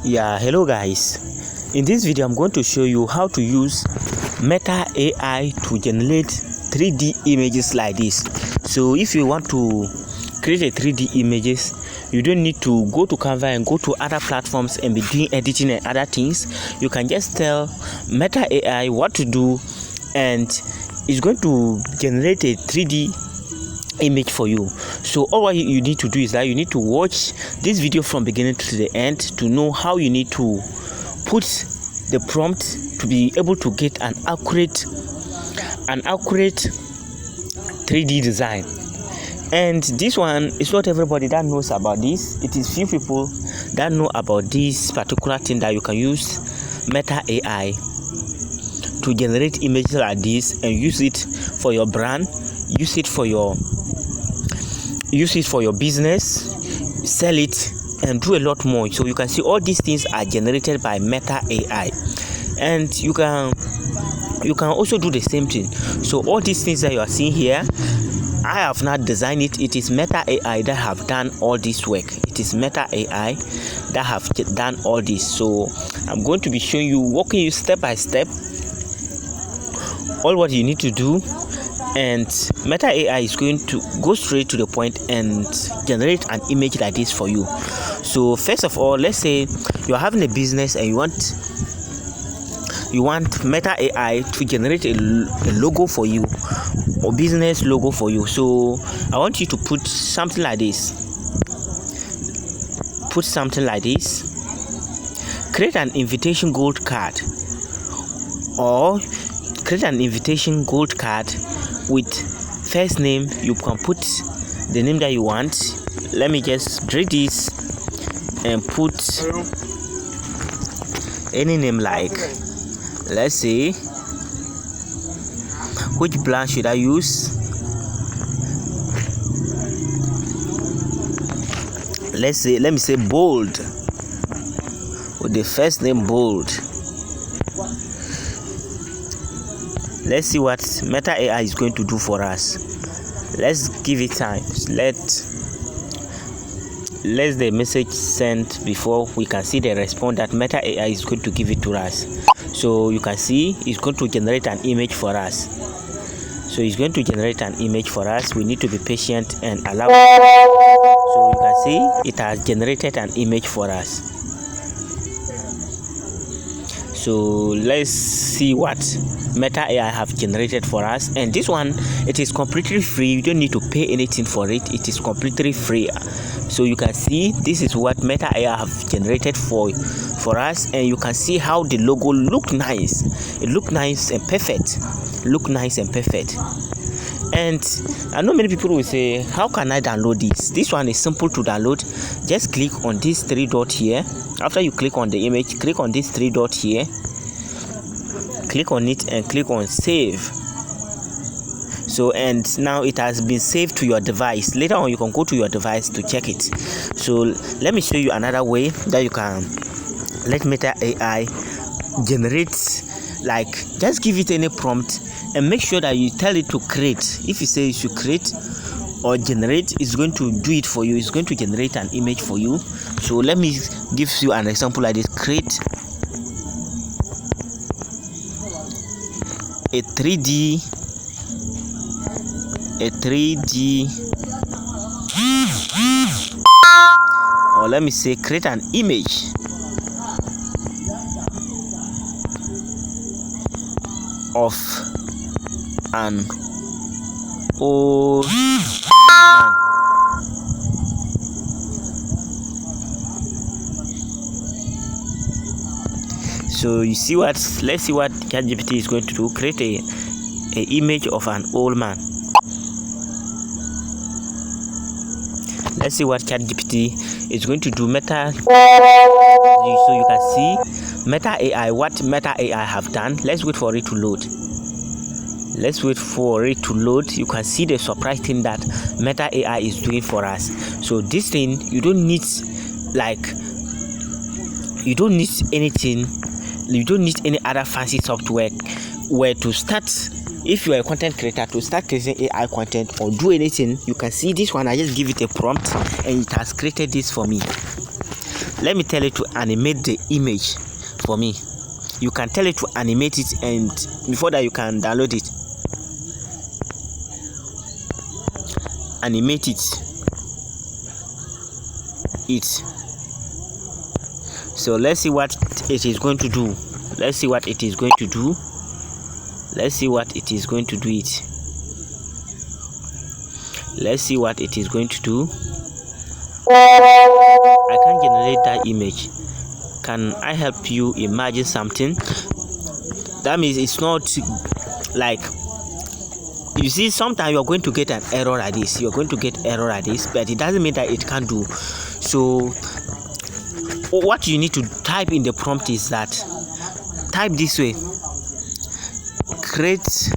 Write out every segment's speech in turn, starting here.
Yeah, hello guys. In this video I'm going to show you how to use Meta AI to generate 3D images like this. So if you want to create a 3D images, you don't need to go to Canva and go to other platforms and be doing editing and other things. You can just tell Meta AI what to do and it's going to generate a 3D image for you. So all what you need to do is that you need to watch this video from beginning to the end to know how you need to put the prompt to be able to get an accurate 3D design. And this one is not everybody that knows about this. It is few people that know about this particular thing, that you can use Meta AI to generate images like this and use it for your brand, use it for your business, sell it and do a lot more. So you can see all these things are generated by Meta AI, and you can also do the same thing. So all these things that you are seeing here, I have not designed it. It is Meta AI that have done all this work. It is Meta AI that have done all this. So I'm going to be showing you, walking you step by step, all what you need to do, and Meta AI is going to go straight to the point and generate an image like this for you. So first of all, let's say you're having a business and you want Meta AI to generate a logo for you, or business logo for you. So I want you to put something like this. Create an invitation gold card, or create an invitation gold card with first name. You can put the name that you want. Let me just read this and put any name, like, let's say, which brand should I use? Let me say Bold, with the first name Bold. Let's see what Meta AI is going to do for us. Let's give it time. Let the message send before we can see the response that Meta AI is going to give it to us. So you can see it's going to generate an image for us. So it's going to generate an image for us. We need to be patient and allow it. So you can see it has generated an image for us. So let's see what Meta AI have generated for us. And this one, it is completely free. You don't need to pay anything for it. It is completely free. So you can see this is what Meta AI have generated for us, and you can see how the logo look nice. It look nice and perfect. And I know many people will say, how can I download this? This one is simple to download. Just click on this 3 dot here. After you click on the image, click on this 3 dot here, click on it and click on save. So, and now it has been saved to your device. Later on you can go to your device to check it. So let me show you another way that you can let Meta AI generate, like, just give it any prompt and make sure that you tell it to create. If you say you should create or generate, it's going to do it for you. It's going to generate an image for you. So let me give you an example like this. Create a 3D or let me say create an image of an old man. So you see what, let's see what ChatGPT is going to do. Create a image of an old man. Let's see what ChatGPT is going to do. So you can see Meta AI, what Meta AI have done. Let's wait for it to load. You can see the surprise thing that Meta AI is doing for us. So this thing, you don't need anything. You don't need any other fancy software where to start. If you are a content creator, to start creating AI content or do anything, you can see this one. I just give it a prompt and it has created this for me. let me tell it to animate the image for me. You can tell it to animate it, and before that you can download it. Animate it. So let's see what it is going to do. Let's see what it is going to do. Let's see what it is going to do it. Let's see what it is going to do. I can generate that image. Can I help you imagine something? That means it's not like, you see, sometimes you're going to get an error like this. You're going to get error like this, but it doesn't mean that it can't do. So what you need to type in the prompt is that, type this way: create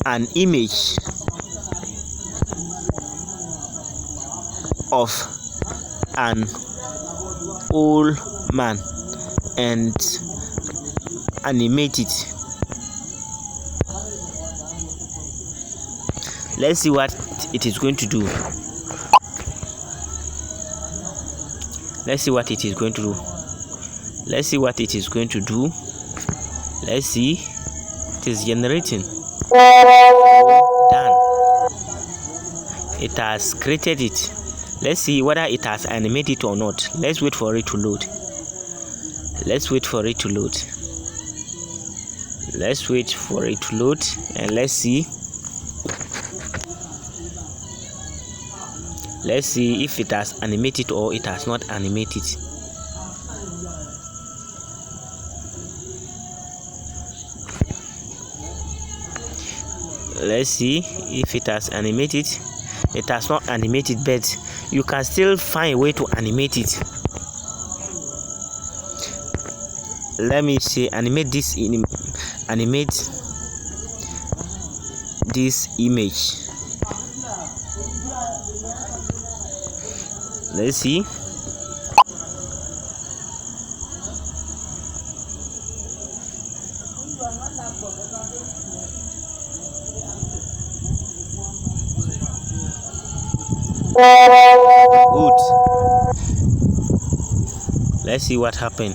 an image of an old man and animate it. Let's see what it is going to do. Let's see what it is going to do. Let's see what it is going to do. Let's see. It is generating. Done. It has created it. Let's see whether it has animated it or not. Let's wait for it to load. Let's wait for it to load. Let's wait for it to load, and let's see. Let's see if it has animated or it has not animated. Let's see if it has animated. It has not animated, but you can still find a way to animate it. Let me say animate this image. Let's see. Good. Let's see what happened.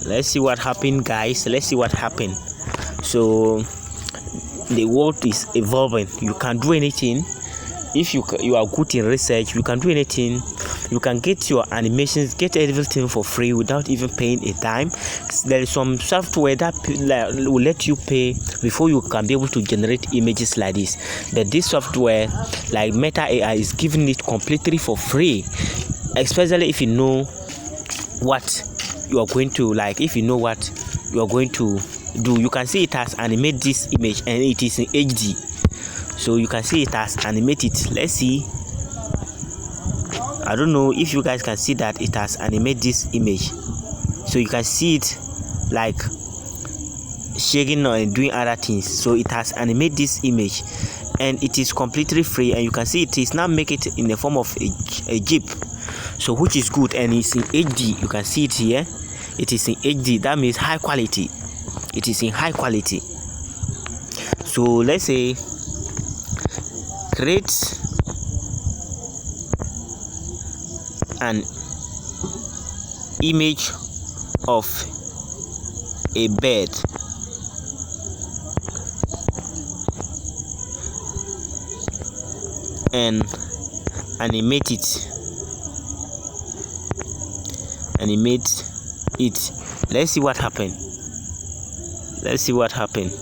Let's see what happened, guys. Let's see what happened. So the world is evolving. You can do anything. If you are good in research, you can do anything. You can get your animations, get everything for free without even paying a dime. There is some software that will let you pay before you can be able to generate images like this. But this software, like Meta AI, is giving it completely for free, especially if you know what you are going to like. If you know what you are going to do, you can see it has animated this image, and it is in HD. So you can see it has animated. Let's see. I don't know if you guys can see that it has animated this image. So you can see it like shaking or doing other things. So it has animated this image, and it is completely free. And you can see it is now make it in the form of a jeep. So which is good, and it's in HD. You can see it here. It is in HD. That means high quality. It is in high quality. So let's say create an image of a bed and animate it. Let's see what happened. Let's see what happened.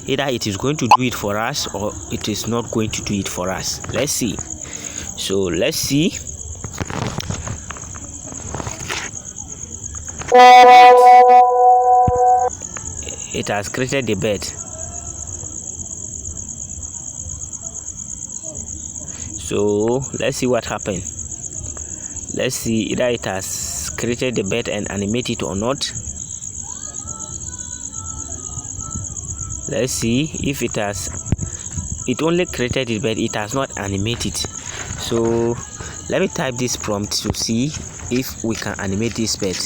Either it is going to do it for us or it is not going to do it for us. Let's see. So let's see. It has created the bed. So let's see what happened. Let's see either it has created the bed and animated it or not. Let's see if it has. It only created it, but it has not animated. So let me type this prompt to see if we can animate this bed.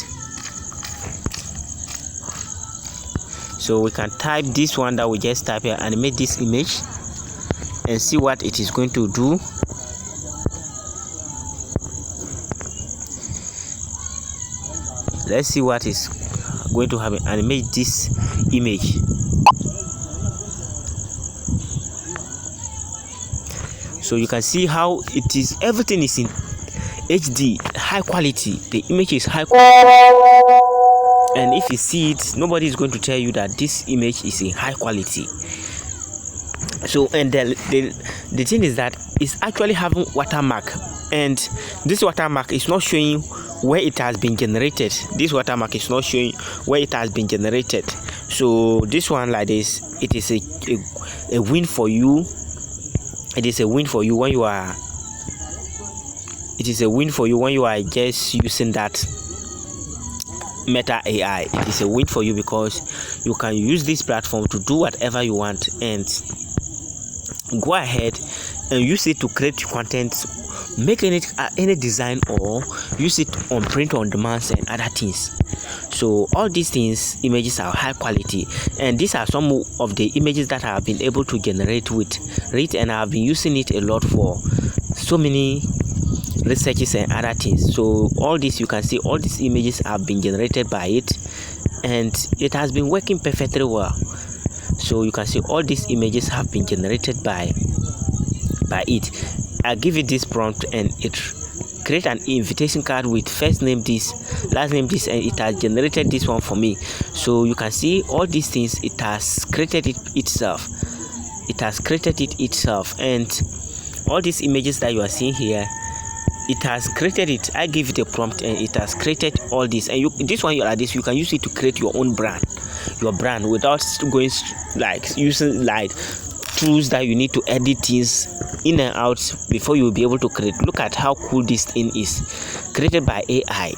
So we can type this one that we just type here, animate this image, and see what it is going to do. Let's see what is going to happen. Animate this image. So you can see how it is. Everything is in HD, high quality. The image is high quality, and if you see it, nobody is going to tell you that this image is in high quality. So, and the thing is that it's actually having watermark, and this watermark is not showing where it has been generated. This watermark is not showing where it has been generated. So this one like this, it is a win for you. It is a win for you when you are. It is a win for you when you are just using that Meta AI. It is a win for you because you can use this platform to do whatever you want and go ahead and use it to create content, make any design, or use it on print on demand and other things. So all these things, images are high quality, and these are some of the images that I have been able to generate with it, and I have been using it a lot for so many researches and other things. So all this, you can see all these images have been generated by it, and it has been working perfectly well. So you can see all these images have been generated by it. I give it this prompt and it create an invitation card with first name this, last name this, and it has generated this one for me. So you can see all these things, it has created it itself. It has created it itself, and all these images that you are seeing here, it has created it. I give it a prompt and it has created all this. And this one like this, you can use it to create your own brand, without going like using like tools that you need to edit things in and out before you will be able to create. Look at how cool this thing is, created by AI.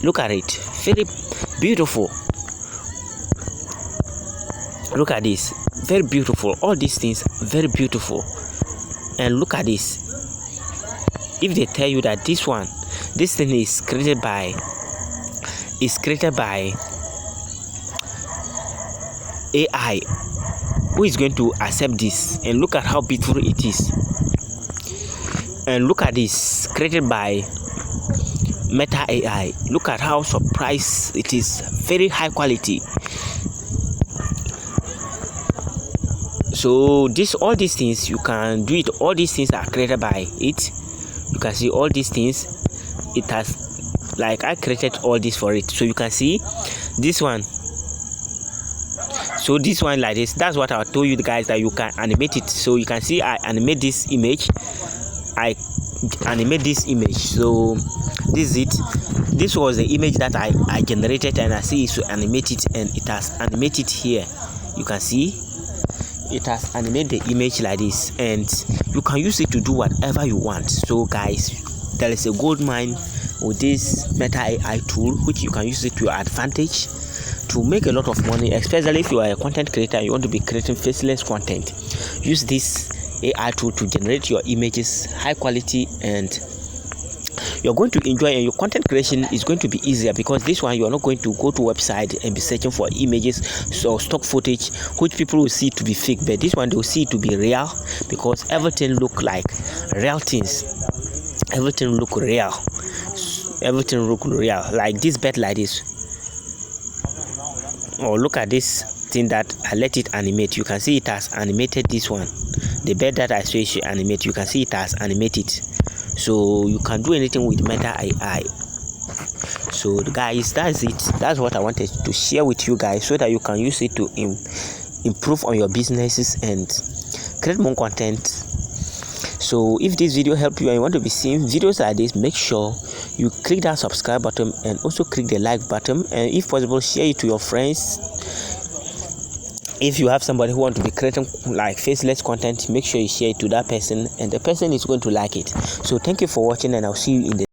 Look at it, very beautiful. Look at this, very beautiful. All these things very beautiful. And look at this. If they tell you that this thing is created by AI, who is going to accept this? And look at how beautiful it is. And look at this, created by Meta AI. Look at how surprised it is, very high quality. So all these things you can do it. All these things are created by it. You can see all these things. It has, like, I created all this for it. So you can see this one. So this one like this, that's what I told you guys, that you can animate it. So you can see I animate this image. So this is it. This was the image that I generated, and I see it to animate it, and it has animated here. You can see it has animated the image like this, and you can use it to do whatever you want. So guys, there is a gold mine with this Meta AI tool, which you can use it to your advantage to make a lot of money, especially if you are a content creator and you want to be creating faceless content. Use this AI tool to generate your images high quality, and you're going to enjoy, and your content creation is going to be easier, because this one, you are not going to go to website and be searching for images or stock footage which people will see to be fake, but this one they will see it to be real, because everything look like real things. Everything look real. Like this bed like this. Or look at this thing that I let it animate. You can see it has animated this one. The bed that I say should animate, you can see it has animated. So you can do anything with Meta AI. So guys, that's it. That's what I wanted to share with you guys, so that you can use it to improve on your businesses and create more content. So if this video helped you and you want to be seeing videos like this, make sure you click that subscribe button and also click the like button, and if possible, share it to your friends. If you have somebody who wants to be creating like faceless content, make sure you share it to that person, and the person is going to like it. So thank you for watching, and I'll see you in the